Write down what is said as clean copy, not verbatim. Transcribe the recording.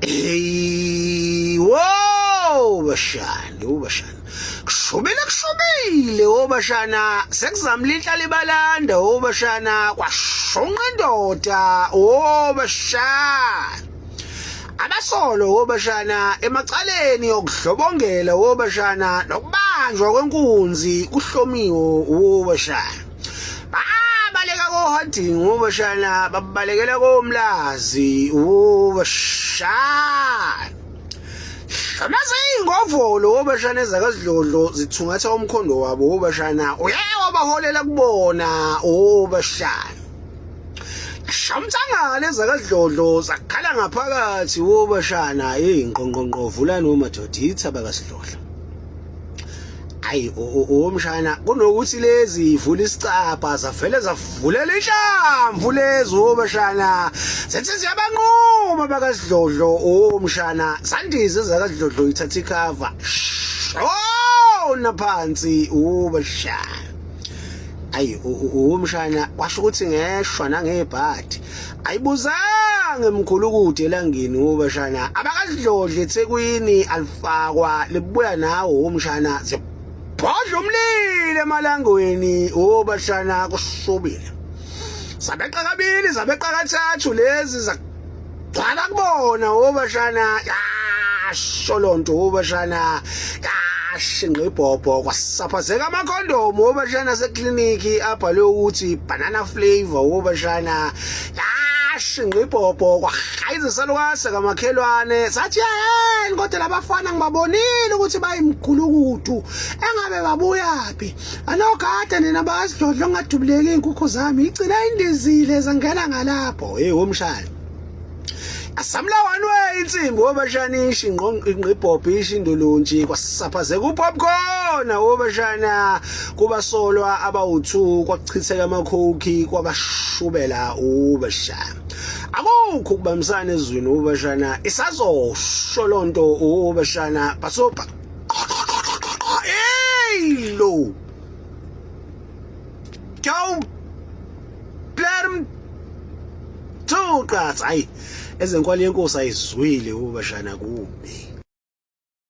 Hey, wow, bashana. Kushobile obashana. Sekuzamlihla libalanda obashana kwashonqa indoda obashana. Abasolo obashana emacaleni yokudlobongela obashana nokubanjwa kwenkunzi kuhlomiwe obashana. Baleka kohading obashana babalekela komlazi obashana. Amaze ingovolo obashana ezakazidlodlo zithungatha umkhondo wabo obashana uyeke baholela kubona obashana. Shamtsangale ezakazidlodlo zakhala ngaphakathi obashana ingqongqonqo vula nomadoditha bakasidlodlo. Ayi omshana kunokuthi lezi ivula isicapha zavele zavulela ihlamvu lezo obashana sethi siyabanqoma bakasidlodlo omshana sandize zakazidlodlo ithatha ikhava shona phansi obashana. Ayi umshana kwasho ukuthi ngeshwa nangebhadi ayibuzange emkhulukude elangeni obashana abakadlodle eThekwini alifakwa libuya nawo umshana zibhodla umlilo emalangweni obashana kushobile sabeqa kabili sabeqa kathathu lezi zagcwala kubona obashana yasholonto obashana shinqibhobho kwasaphazeka amakhondomu obashana sekliniki abhalwe ukuthi banana flavor obashana shinqibhobho kwahayizisa lokase kamakhelwane sathi yayeni kodwa labafana ngibabonile ukuthi bayimkhulukudu engabe babuyaphi anogada nina basidlodlo ngadubuleki inkukhu zami igcina indizile zangena ngalapho omshana asamla one way insimbi obashanishi ingqibhobho ishindolontshi kwasaphazeka upopcorn obashana kubasolwa abawu2 kwachitheka amakhokhi kwabashubela obashana akukho ukubambisana ezweni obashana isazosholonto obashana basopa lo Tom Blarm Tukas ay ezenkwali yenkosi ayizwile obashana kubi.